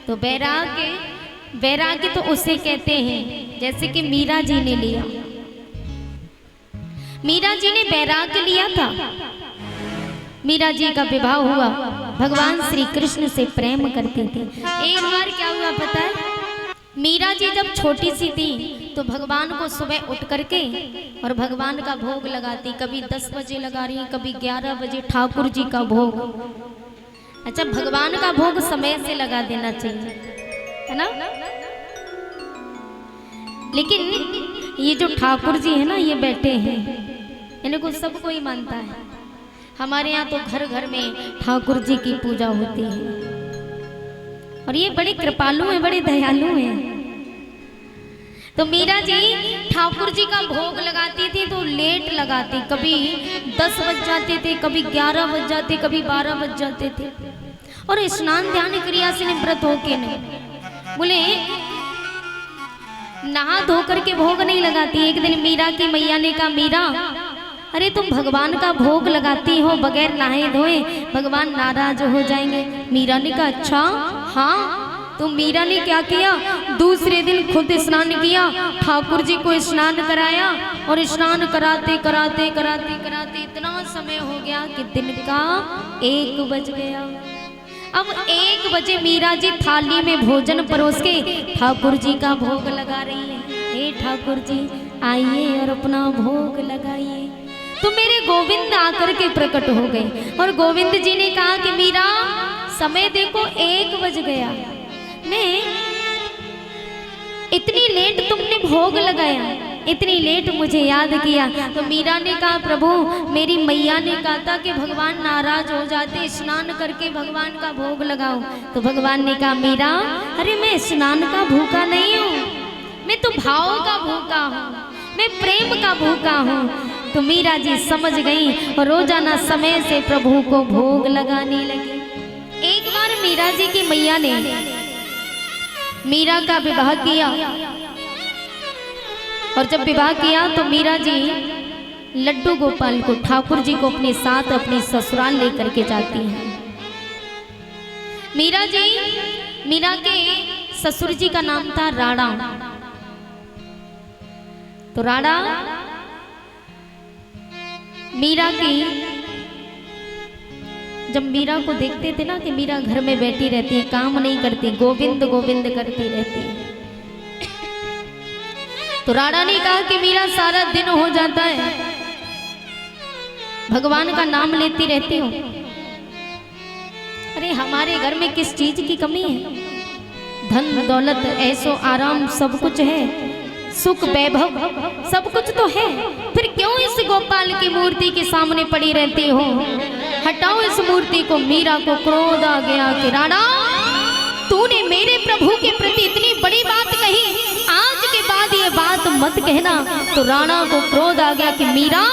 तो वैराग्य, वैराग्य तो उसे कहते हैं जैसे कि मीरा जी ने लिया। मीरा जी ने वैराग्य लिया था। मीरा जी का विवाह हुआ, भगवान श्री कृष्ण से प्रेम करती थी। एक बार क्या हुआ पता है, मीरा जी जब छोटी सी थी तो भगवान को सुबह उठ करके और भगवान का भोग लगाती। कभी 10 बजे लगा रही, कभी 11 बजे ठाकुर जी का भोग। अच्छा, भगवान का भोग समय से लगा देना चाहिए, है ना। लेकिन ये जो ठाकुर जी है ना, ये बैठे हैं, इनको सब कोई मानता है। हमारे यहाँ तो घर घर में ठाकुर जी की पूजा होती है और ये बड़े कृपालु हैं, बड़े दयालु हैं। तो मीरा जी ठाकुर जी का भोग लगाती थी तो लेट लगाती, कभी 10 बज जाते थे, कभी 11 बज जाते, कभी 12 बज जाते थे। और स्नान ध्यान क्रिया से निवृत्त होके नहीं, बोले नहा धो करके भोग नहीं लगाती। एक दिन मीरा की मैया ने कहा, मीरा अरे तुम भगवान का भोग लगाती हो बगैर नहाए धोए, भगवान नाराज हो जाएंगे। मीरा ने कहा अच्छा हाँ। तो मीरा ने क्या किया, दूसरे दिन खुद स्नान किया, ठाकुर जी को स्नान कराया और स्नान कराते कराते कराते कराते इतना समय हो गया कि दिन का 1 बज गया। अब 1 बजे मीरा जी थाली में भोजन परोस के ठाकुर जी का भोग लगा रही है। हे ठाकुर जी आइए और अपना भोग लगाइए। तो मेरे गोविंद आकर के प्रकट हो गए और गोविंद जी ने कहा कि मीरा समय देखो 1 बज गया, मैं इतनी लेट तुमने भोग लगाया, इतनी लेट मुझे याद किया। तो मीरा ने कहा प्रभु मेरी मैया ने कहा था कि भगवान नाराज हो जाते, स्नान करके भगवान का भोग लगाओ। तो भगवान ने कहा मीरा अरे मैं स्नान का भूखा नहीं हूँ, मैं तो भाव का भूखा हूँ, मैं प्रेम का भूखा हूँ। तो मीरा जी समझ गई और रोजाना समय से प्रभु को भोग लगाने लगी। एक बार मीरा जी की मैया ने मीरा का विवाह किया और जब विवाह किया तो मीरा जी लड्डू गोपाल को, ठाकुर जी को अपने साथ अपने ससुराल लेकर के जाती हैं। मीरा जी, मीरा के ससुर जी का नाम था राणा। तो राणा मीरा की, जब मीरा को देखते थे ना कि मीरा घर में बैठी रहती है, काम नहीं करती, गोविंद गोविंद करती रहती है, तो राणा ने कहा कि मीरा सारा दिन हो जाता है भगवान का नाम लेती रहती हो। अरे हमारे घर में किस चीज की कमी है, धन दौलत ऐसो आराम सब कुछ है, सुख वैभव सब कुछ तो है, फिर क्यों इस गोपाल की मूर्ति के सामने पड़ी रहती हो, हटाओ इस मूर्ति को। मीरा को क्रोध आ गया कि राणा तूने मेरे प्रभु के प्रति इतनी बड़ी बात कही, आज के बाद ये बात मत कहना। तो राणा को क्रोध आ गया कि मीरा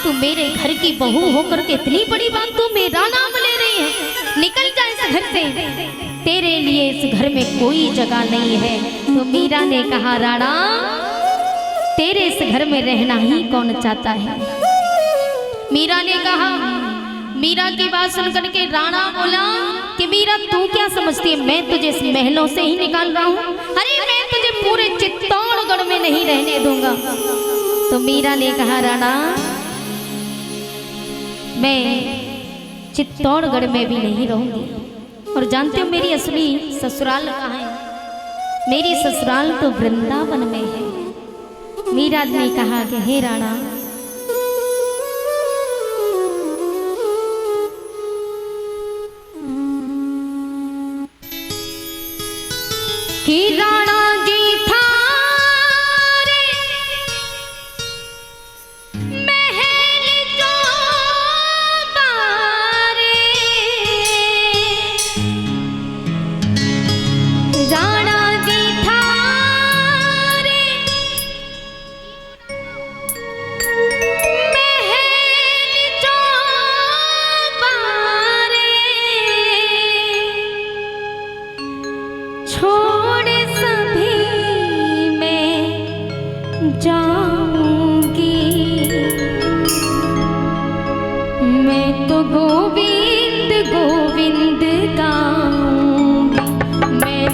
तू मेरे घर की बहू होकर के इतनी बड़ी बात तू मेरा नाम ले रही है, निकल जा इस घर से, तेरे लिए इस घर में कोई जगह नहीं है। तो मीरा ने कहा राणा तेरे इस घर में रहना ही कौन चाहता है। मीरा ने कहा, मीरा की बात सुनकर के राणा बोला कि मीरा तू क्या समझती है, मैं तुझे इस महलों से ही निकाल रहा हूँ, अरे मैं तुझे पूरे चित्तौड़गढ़ में नहीं रहने दूंगा। तो मीरा ने कहा राणा मैं चित्तौड़गढ़ में भी नहीं रहूंगी, और जानते हो मेरी असली ससुराल कहाँ है, मेरी ससुराल तो वृंदावन में है। मीरा ने कहा कि हे राणा कि राणा जी था गोविंद गोविंद गाऊंगी मैं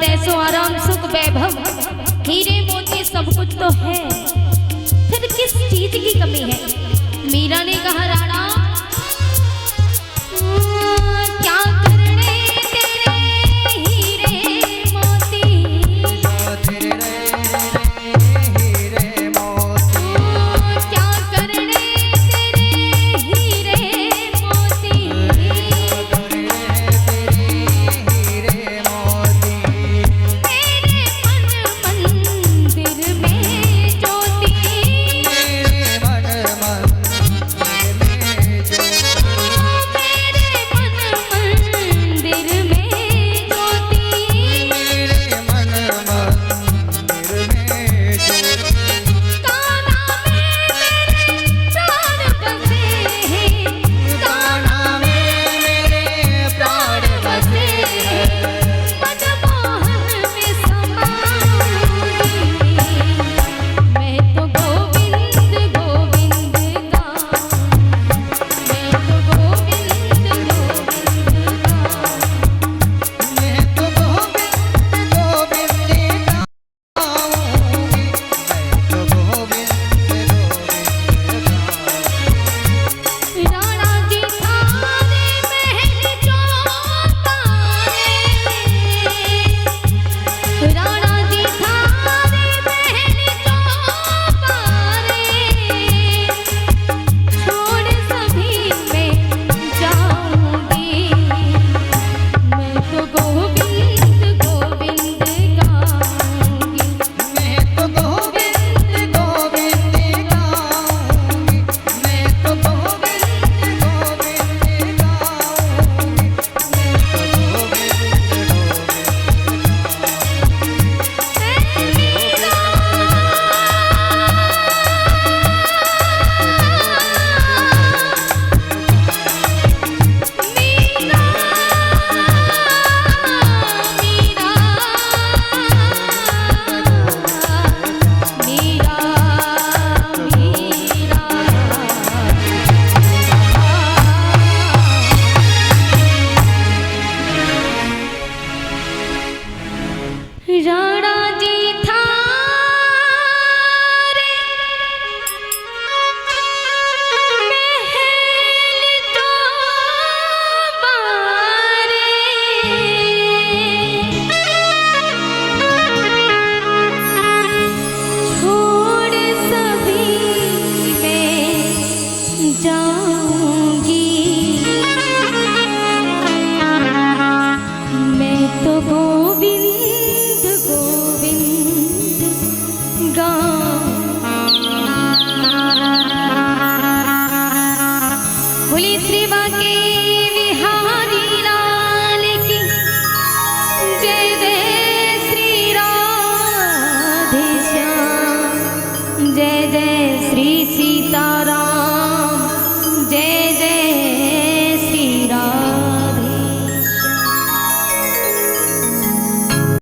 दौलत ऐसो आराम सुख वैभव हीरे मोती सब कुछ तो है,